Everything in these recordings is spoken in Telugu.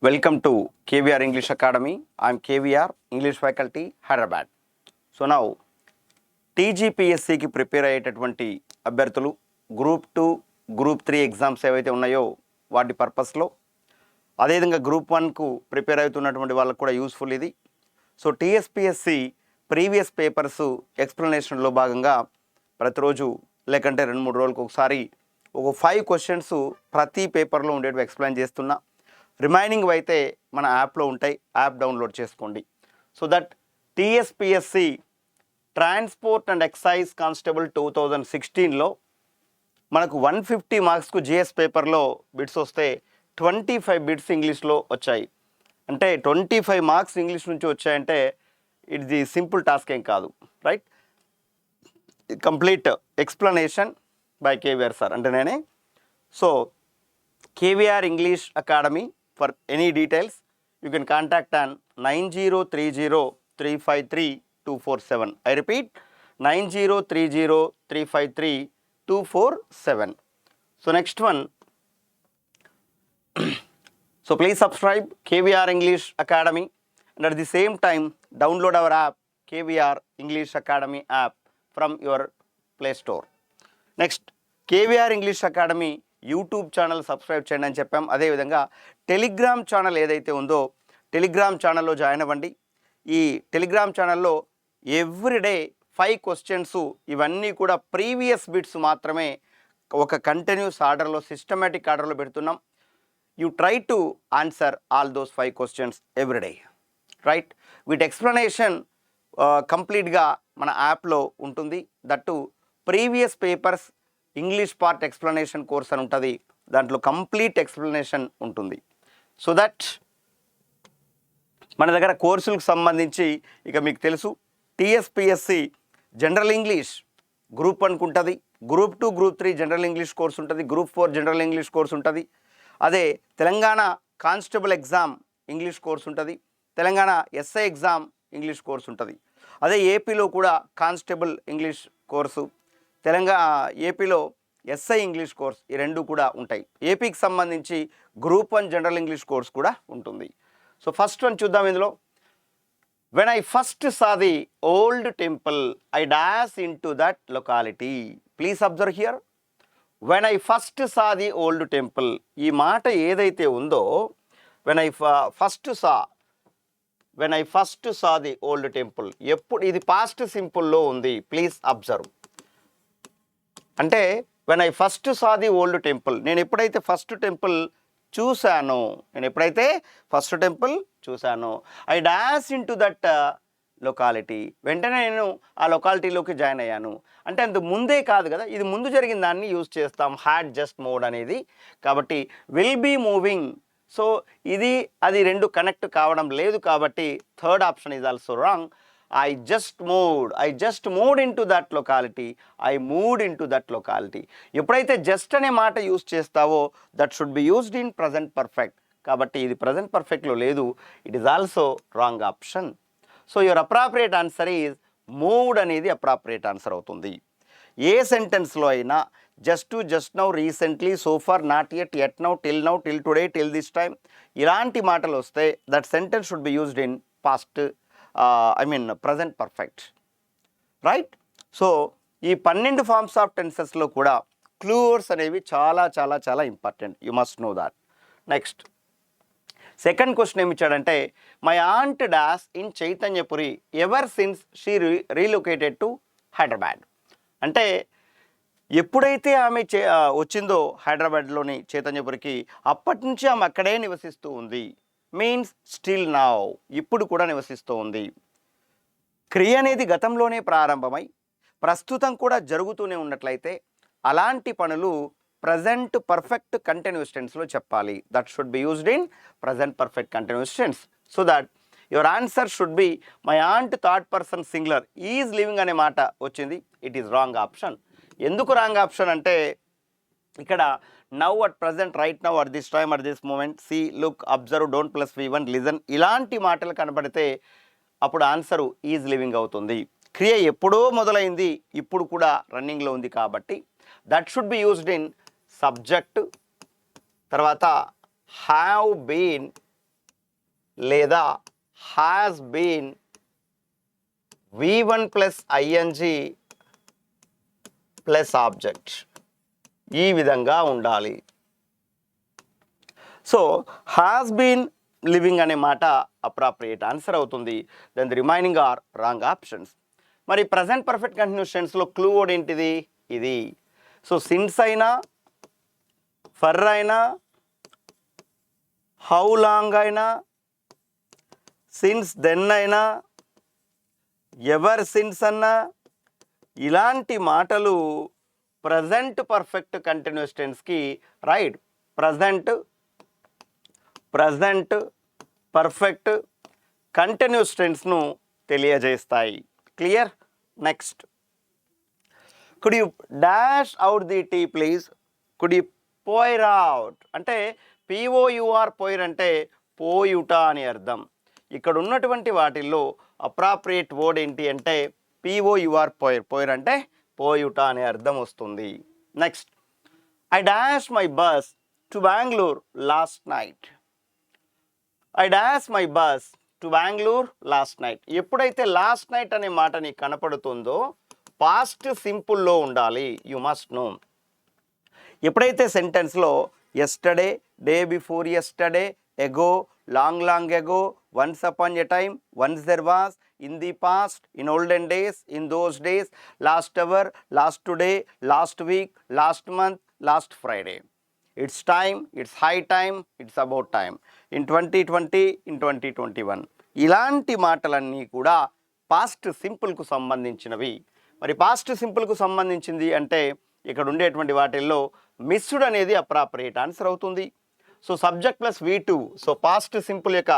Welcome to KVR English Academy. I am KVR, English faculty, Hyderabad. So now, టీజీపీఎస్సీకి ప్రిపేర్ అయ్యేటటువంటి అభ్యర్థులు గ్రూప్ 2, గ్రూప్ 3 ఎగ్జామ్స్ ఏవైతే ఉన్నాయో వాటి పర్పస్లో, అదేవిధంగా గ్రూప్ 1కు ప్రిపేర్ అవుతున్నటువంటి వాళ్ళకు కూడా యూస్ఫుల్ ఇది. సో టీఎస్పీఎస్సీ ప్రీవియస్ పేపర్స్ ఎక్స్ప్లెనేషన్లో భాగంగా ప్రతిరోజు లేకంటే 2-3 రోజులకు ఒకసారి ఒక 5 క్వశ్చన్స్ ప్రతి పేపర్లో ఉండేటివి ఎక్స్ప్లెయిన్ చేస్తున్నా. రిమైనింగ్ అయితే మన యాప్లో ఉంటాయి, యాప్ డౌన్లోడ్ చేసుకోండి. So that TSPSC transport and excise constable 2016లో మనకు 150 మార్క్స్కు జిఎస్ పేపర్లో బిట్స్ వస్తే 25 బిట్స్ ఇంగ్లీష్లో వచ్చాయి. అంటే 25 మార్క్స్ ఇంగ్లీష్ నుంచి వచ్చాయంటే ఇది సింపుల్ టాస్క్ ఏం కాదు, right? Complete explanation by KVR sir అంటే నేనే. So KVR English academy, for any details you can contact on 9030353247. I repeat, 9030353247. So next one, so please subscribe KVR English Academy, and at the same time download our app KVR English Academy app from your Play Store. Next, KVR English Academy YouTube channel subscribe చేయండి అని చెప్పాం. అదేవిధంగా టెలిగ్రామ్ ఛానల్ ఏదైతే ఉందో టెలిగ్రామ్ ఛానల్లో జాయిన్ అవ్వండి. ఈ టెలిగ్రామ్ ఛానల్లో ఎవ్రీడే 5 క్వశ్చన్స్, ఇవన్నీ కూడా ప్రీవియస్ బిట్స్ మాత్రమే ఒక కంటిన్యూస్ ఆర్డర్లో, సిస్టమేటిక్ ఆర్డర్లో పెడుతున్నాం. You try to answer all those 5 questions everyday, right? వీటి ఎక్స్ప్లెనేషన్ కంప్లీట్గా మన యాప్లో ఉంటుంది. That previous papers English part explanation course అని ఉంటుంది, దాంట్లో కంప్లీట్ ఎక్స్ప్లెనేషన్ ఉంటుంది. సో దట్ మన దగ్గర కోర్సులకు సంబంధించి ఇక మీకు తెలుసు, టీఎస్పీఎస్సీ జనరల్ ఇంగ్లీష్ గ్రూప్ 1కు ఉంటుంది, group 2, group 3 general English course ఉంటుంది, గ్రూప్ 4 జనరల్ ఇంగ్లీష్ కోర్స్ ఉంటుంది. అదే Telangana constable exam English course ఉంటుంది, Telangana SI exam English course ఉంటుంది. అదే ఏపీలో కూడా కానిస్టేబుల్ ఇంగ్లీష్ కోర్సు, ఏపీలో ఎస్ఐ ఇంగ్లీష్ కోర్స్, ఈ రెండు కూడా ఉంటాయి. ఏపీకి సంబంధించి గ్రూప్ 1 జనరల్ ఇంగ్లీష్ కోర్స్ కూడా ఉంటుంది. సో ఫస్ట్ వన్ చూద్దాం. ఇందులో when I first saw the old temple I dash into that locality. Please observe here, when I first saw the old temple. ఈ మాట ఏదైతే ఉందో when I first saw the old temple, ఎప్పుడు ఇది పాస్ట్ సింపుల్లో ఉంది. Please observe. అంటే when I first saw the old temple, నేను ఎప్పుడైతే ఫస్ట్ టెంపుల్ చూశాను, I dash into that locality, వెంటనే నేను ఆ లొకాలిటీలోకి జాయిన్ అయ్యాను. అంటే అంత ముందే కాదు కదా, ఇది ముందు జరిగిన దాన్ని యూజ్ చేస్తాం, హ్యాడ్ జస్ట్ మూవ్డ్ అనేది. కాబట్టి విల్ బీ మూవింగ్. సో ఇది అది రెండు కనెక్ట్ కావడం లేదు, కాబట్టి third option is also wrong. I just moved into that locality. I moved into that locality. ఎప్పుడైతే జస్ట్ అనే మాట యూజ్ చేస్తావో that should be used in present perfect. కాబట్టి ఇది ప్రజెంట్ పర్ఫెక్ట్లో లేదు, it is also wrong option. So your appropriate answer is moved అనేది అప్రాప్రియేట్ ఆన్సర్ అవుతుంది. ఏ సెంటెన్స్లో అయినా just to, just now, recently, so far, not yet, yet now, till now, till today, till this time, ఇలాంటి మాటలు వస్తే that sentence should be used in past present perfect, right? So ఈ 12 ఫార్మ్స్ ఆఫ్ టెన్సెస్లో కూడా క్లూవర్స్ అనేవి చాలా చాలా చాలా important. You must know that. Next second question ఏమి ఇచ్చాడంటే, my aunt dash in Chaitanyapuri ever since she relocated to Hyderabad. అంటే ఎప్పుడైతే ఆమె వచ్చిందో హైదరాబాద్లోని చైతన్యపురికి, అప్పటి నుంచి ఆమె అక్కడే నివసిస్తూ ఉంది. మీన్స్ స్టిల్ నౌ, ఇప్పుడు కూడా నివసిస్తూ ఉంది. క్రియ అనేది గతంలోనే ప్రారంభమై ప్రస్తుతం కూడా జరుగుతూనే ఉన్నట్లయితే అలాంటి పనులు ప్రజెంట్ పర్ఫెక్ట్ కంటిన్యూస్ టెన్స్లో చెప్పాలి. That should be used in present perfect continuous tense. So that your answer should be my aunt third person singular is living అనే మాట వచ్చింది. It is wrong option. ఎందుకు రాంగ్ ఆప్షన్ అంటే ఇక్కడ now, at present, right now, at this time, at this moment, see, look, observe, don't plus V1, listen, ఇలాంటి మాటలు కనబడితే అప్పుడు ఆన్సరు ఈజ్ లివింగ్ అవుతుంది. క్రియ ఎప్పుడో మొదలైంది, ఇప్పుడు కూడా రన్నింగ్లో ఉంది, కాబట్టి that should be used in subject, తర్వాత హ్యావ్ బీన్, లేదా has been V1 plus ING plus object, ఈ విధంగా ఉండాలి. సో హ్యాస్ బీన్ లివింగ్ అనే మాట అప్రాప్రియేట్ ఆన్సర్ అవుతుంది. Then the remaining are wrong options. మరి ప్రజెంట్ పర్ఫెక్ట్ కంటిన్యూస్ టెన్స్లో క్లూ వర్డ్ ఏంటిది? ఇది. సో సిన్స్ అయినా, ఫర్ అయినా, హౌ లాంగ్ అయినా, సిన్స్ దెన్ అయినా, ఎవర్ సిన్స్ అన్నా, ఇలాంటి మాటలు ప్రజెంట్ పర్ఫెక్ట్ కంటిన్యూస్ టెన్స్కి రైట్ ప్రజెంట్ పర్ఫెక్ట్ కంటిన్యూస్ టెన్స్ను తెలియజేస్తాయి. Clear? Next, could you dash out the tea please? Could you pour out అంటే POUR పోయిర్ అంటే పోయుట అని అర్థం. ఇక్కడ ఉన్నటువంటి వాటిల్లో అప్రాప్రియేట్ వర్డ్ ఏంటి అంటే POUR పోయిర్ అంటే పోయుట అనే అర్థం వస్తుంది. Next, I dash my bus to Bengaluru last night. I dash my bus to Bengaluru last night. ఎప్పుడైతే లాస్ట్ నైట్ అనే మాట నీకు కనపడుతుందో పాస్ట్ సింపుల్లో ఉండాలి. You must know. ఎప్పుడైతే సెంటెన్స్లో yesterday, day before yesterday, ago, long ago, once upon a time, once there was, in the past, in olden days, in those days, last hour, last today, last week, last month, last Friday. It's time, it's high time, it's about time, in 2020, in 2021. ఇలాంటి మాటలన్నీ కూడా పాస్ట్ సింపుల్కు సంబంధించినవి. మరి పాస్ట్ సింపుల్కు సంబంధించింది అంటే ఇక్కడ ఉండేటువంటి వాటిల్లో మిస్డ్ అనేది అప్రాప్రియేట్ ఆన్సర్ అవుతుంది. So subject plus V2. So past simple యొక్క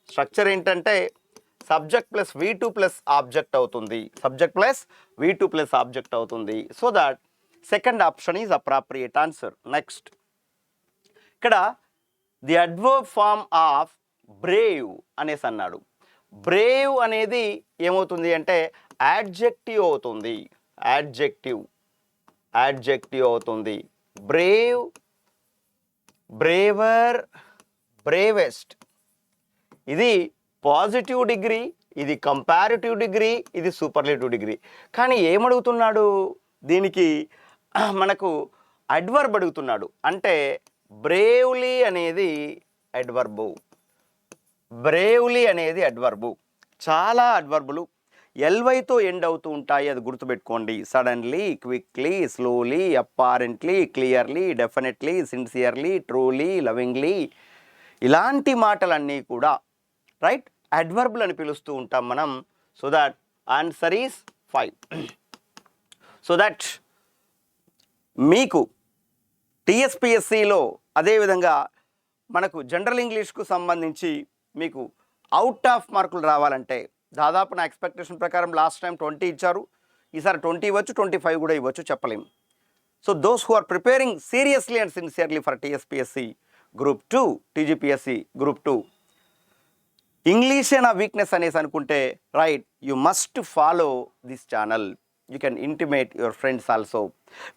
స్ట్రక్చర్ ఏంటంటే subject plus V2 plus object అవుతుంది. Subject plus V2 plus object అవుతుంది. So that second option is appropriate answer. Next, ఇక్కడ the adverb form of brave అనేసి అన్నాడు. బ్రేవ్ అనేది ఏమవుతుంది అంటే యాడ్జెక్టివ్ అవుతుంది. యాడ్జెక్టివ్ అవుతుంది. Brave, braver, bravest. ఇది పాజిటివ్ డిగ్రీ, ఇది కంపారిటివ్ డిగ్రీ, ఇది సూపర్లేటివ్ డిగ్రీ. కానీ ఏమడుగుతున్నాడు? దీనికి మనకు అడ్వర్బ్ అడుగుతున్నాడు. అంటే బ్రేవ్లీ అనేది అడ్వర్బు. బ్రేవ్లీ అనేది అడ్వర్బు. చాలా అడ్వర్బులు ఎల్వైతో ఎండ్ అవుతూ ఉంటాయి, అది గుర్తుపెట్టుకోండి. Suddenly, quickly, slowly, apparently, clearly, definitely, sincerely, truly, lovingly, ఇలాంటి మాటలన్నీ కూడా రైట్ అడ్వర్బులు అని పిలుస్తూ ఉంటాం మనం. So that answer is 5. So that మీకు TSPSCలో అదేవిధంగా మనకు జనరల్ ఇంగ్లీష్కు సంబంధించి మీకు అవుట్ ఆఫ్ మార్కులు రావాలంటే దాదాపు నా ఎక్స్పెక్టేషన్ ప్రకారం లాస్ట్ టైం 20 ఇచ్చారు, ఈసారి 20 ఇవ్వచ్చు, 25 కూడా ఇవ్వచ్చు, చెప్పలేం. So those who are preparing seriously and sincerely for TSPSC group 2, TGPSC group 2, ఇంగ్లీషే నా వీక్నెస్ అనేసి అనుకుంటే right you must follow this channel. You can intimate your friends also.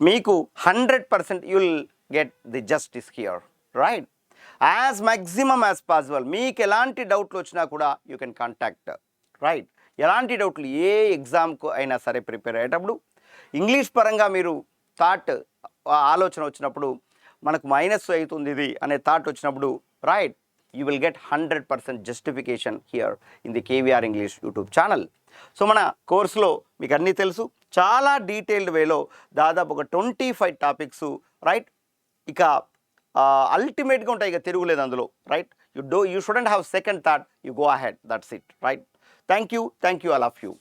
మీకు 100% you will get the justice here right. As maximum as possible మీకు ఎలాంటి డౌట్లు వచ్చినా కూడా యూ కెన్ కాంటాక్ట్ రైట్. ఎలాంటి డౌట్లు ఏ ఎగ్జామ్కు అయినా సరే ప్రిపేర్ అయ్యేటప్పుడు ఇంగ్లీష్ పరంగా మీరు ఆలోచన వచ్చినప్పుడు మనకు మైనస్ అవుతుంది ఇది అనే థాట్ వచ్చినప్పుడు right you will get 100% justification here in the KVR English YouTube channel. So మన కోర్సులో మీకు అన్నీ తెలుసు, చాలా డీటెయిల్డ్ వేలో దాదాపు ఒక 25 టాపిక్స్ రైట్. ఇక అల్టిమేట్గా ఉంటాయి, ఇక తిరుగులేదు అందులో right. You shouldn't have second thought, you go ahead, that's it right. Thank you all of you.